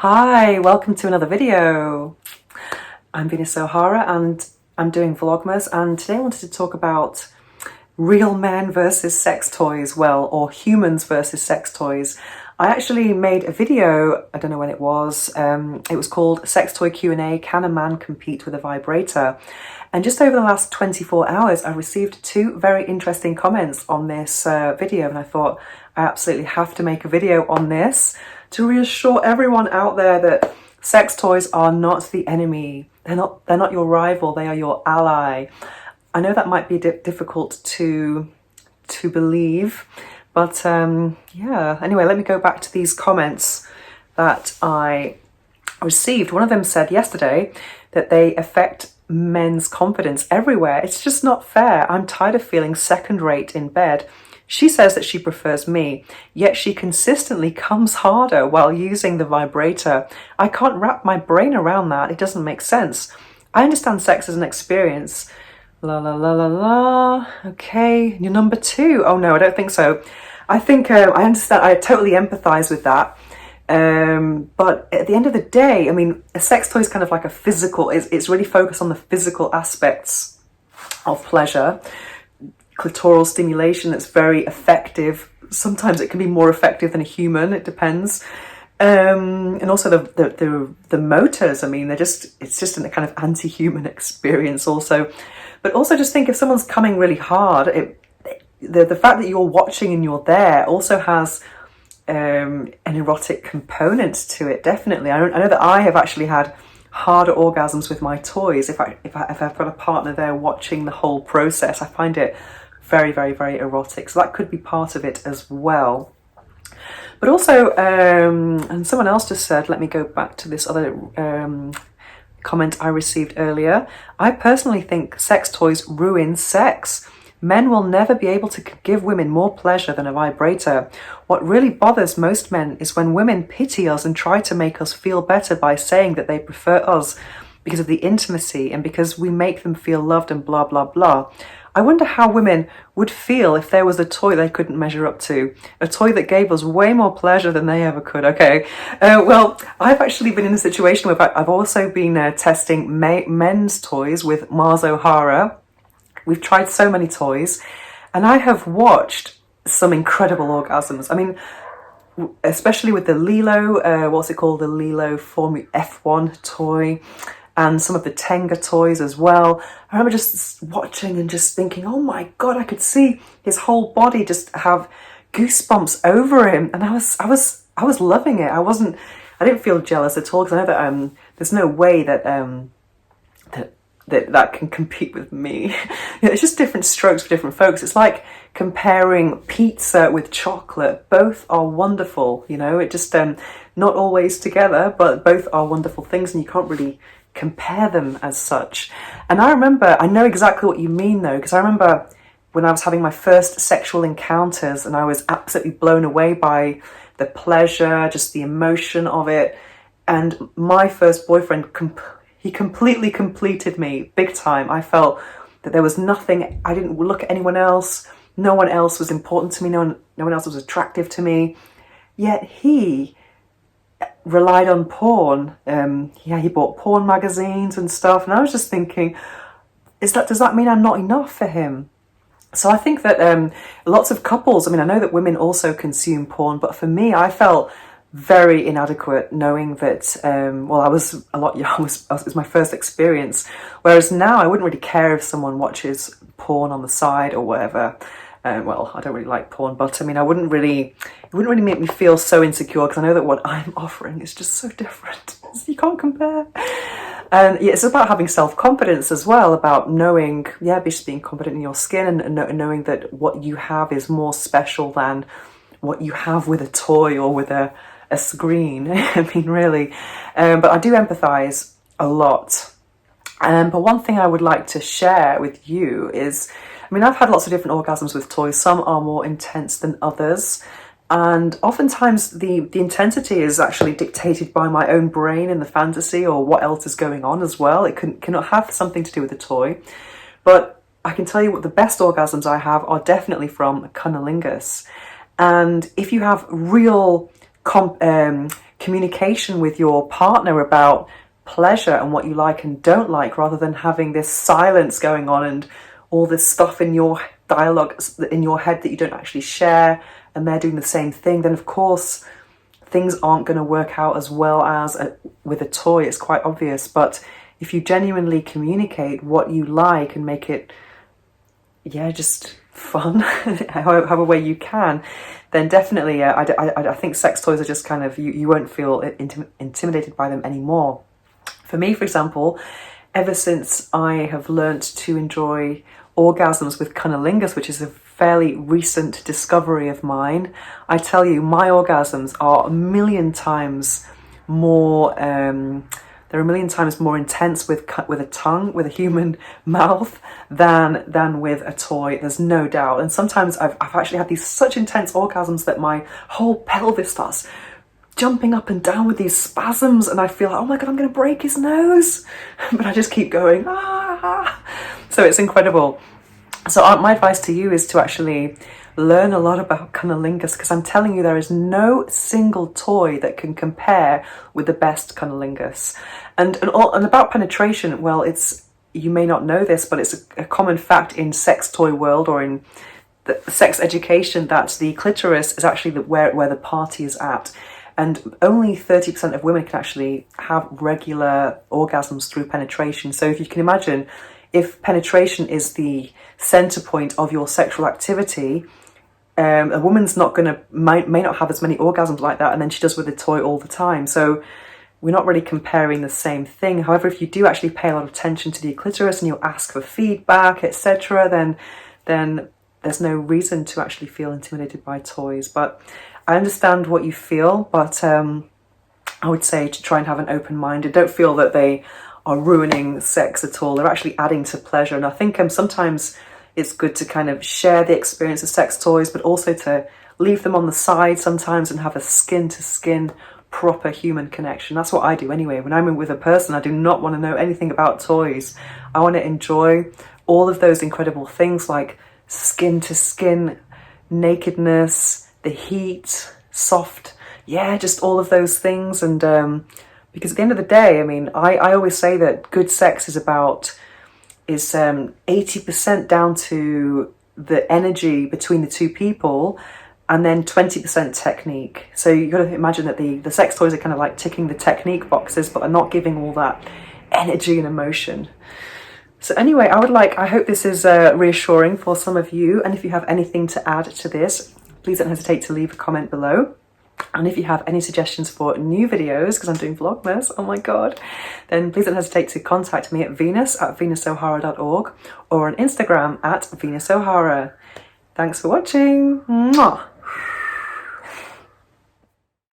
Hi, welcome to another video. I'm Venus O'Hara and I'm doing Vlogmas, and today I wanted to talk about real men versus sex toys, or humans versus sex toys. I actually made a video, I don't know when it was called Sex Toy Q&A, Can a Man Compete with a Vibrator? And just over the last 24 hours, I received two very interesting comments on this video, and I thought I absolutely have to make a video on this to reassure everyone out there that sex toys are not the enemy. They're not your rival, they are your ally. I know that might be difficult to believe, but yeah. Anyway, let me go back to these comments that I received. One of them said yesterday that they affect men's confidence everywhere. It's just not fair. I'm tired of feeling second rate in bed. She says that she prefers me, yet she consistently comes harder while using the vibrator. I can't wrap my brain around that. It doesn't make sense. I understand sex as an experience. La la la la la. Okay, you're number two. Oh no, I don't think so. I think I understand. I totally empathize with that. But at the end of the day, I mean, a sex toy is kind of like a physical. It's really focused on the physical aspects of pleasure. Clitoral stimulation that's very effective. Sometimes it can be more effective than a human. It depends. And also the motors. I mean, it's just a kind of anti-human experience also. But also just think if someone's coming really hard, the fact that you're watching and you're there also has an erotic component to it. Definitely. I know that I have actually had harder orgasms with my toys if I've got a partner there watching the whole process. I find it very, very, very erotic. So that could be part of it as well. But also, and someone else just said, let me go back to this other comment I received earlier. I personally think sex toys ruin sex. Men will never be able to give women more pleasure than a vibrator. What really bothers most men is when women pity us and try to make us feel better by saying that they prefer us because of the intimacy and because we make them feel loved and blah, blah, blah. I wonder how women would feel if there was a toy they couldn't measure up to. A toy that gave us way more pleasure than they ever could. Okay, well, I've actually been in a situation where I've also been testing men's toys with Mars O'Hara. We've tried so many toys, and I have watched some incredible orgasms. I mean, especially with the Lilo, what's it called? The Lilo Formula F1 toy. And some of the Tenga toys as well. I remember just watching and just thinking, oh my God, I could see his whole body just have goosebumps over him. And I was loving it. I didn't feel jealous at all, because I know that there's no way that that can compete with me. It's just different strokes for different folks. It's like comparing pizza with chocolate. Both are wonderful, it just not always together, but both are wonderful things, and you can't really compare them as such. And I know exactly what you mean though, because I remember when I was having my first sexual encounters and I was absolutely blown away by the pleasure, just the emotion of it. And my first boyfriend, he completely completed me big time. I felt that there was nothing, I didn't look at anyone else, no one else was important to me, no one else was attractive to me, yet he relied on porn. He bought porn magazines and stuff, and I was just thinking, does that mean I'm not enough for him? So I think that lots of couples, I mean, I know that women also consume porn, but for me, I felt very inadequate knowing that, I was a lot young, it was my first experience, whereas now I wouldn't really care if someone watches porn on the side or whatever. I don't really like porn, but I mean, it wouldn't really make me feel so insecure, because I know that what I'm offering is just so different. You can't compare. And yeah, it's about having self-confidence as well, about knowing, just being confident in your skin and knowing that what you have is more special than what you have with a toy or with a screen. I mean, really. But I do empathize a lot. But one thing I would like to share with you is, I mean, I've had lots of different orgasms with toys. Some are more intense than others. And oftentimes the intensity is actually dictated by my own brain and the fantasy, or what else is going on as well. It cannot have something to do with the toy. But I can tell you what the best orgasms I have are definitely from cunnilingus. And if you have real communication with your partner about pleasure and what you like and don't like, rather than having this silence going on and all this stuff in your dialogue in your head that you don't actually share, and they're doing the same thing, then of course things aren't going to work out as well as with a toy. It's quite obvious. But if you genuinely communicate what you like and make it, yeah, just fun, however way you can, then definitely, I think sex toys are just kind of, you won't feel intimidated by them anymore. For me, for example, ever since I have learnt to enjoy orgasms with cunnilingus, which is a fairly recent discovery of mine, I tell you, my orgasms are a million times more, they're a million times more intense with a tongue, with a human mouth, than with a toy. There's no doubt. And sometimes I've actually had these such intense orgasms that my whole pelvis starts jumping up and down with these spasms, and I feel like, oh my god, I'm going to break his nose, but I just keep going. So it's incredible. So my advice to you is to actually learn a lot about cunnilingus, because I'm telling you, there is no single toy that can compare with the best cunnilingus. And about penetration, well, you may not know this, but it's a common fact in sex toy world, or in the sex education, that the clitoris is actually where the party is at. And only 30% of women can actually have regular orgasms through penetration. So if you can imagine, if penetration is the center point of your sexual activity, a woman's may not have as many orgasms like that, and then she does with a toy all the time. So we're not really comparing the same thing. However, if you do actually pay a lot of attention to the clitoris and you'll ask for feedback, etc., then there's no reason to actually feel intimidated by toys. But I understand what you feel, but I would say to try and have an open mind, and don't feel that they are ruining sex at all. They're actually adding to pleasure. And I think sometimes it's good to kind of share the experience of sex toys, but also to leave them on the side sometimes and have a skin-to-skin proper human connection. That's what I do anyway. When I'm with a person, I do not want to know anything about toys. I want to enjoy all of those incredible things like skin-to-skin, nakedness, the heat, soft, yeah, just all of those things. And because at the end of the day, I mean, I always say that good sex is 80% down to the energy between the two people, and then 20% technique. So you've got to imagine that the sex toys are kind of like ticking the technique boxes, but are not giving all that energy and emotion. So anyway, I hope this is reassuring for some of you. And if you have anything to add to this, please don't hesitate to leave a comment below. And if you have any suggestions for new videos, because I'm doing Vlogmas, oh my god, then please don't hesitate to contact me at venus@venusohara.org, or on Instagram @venusohara. Thanks for watching. Mwah.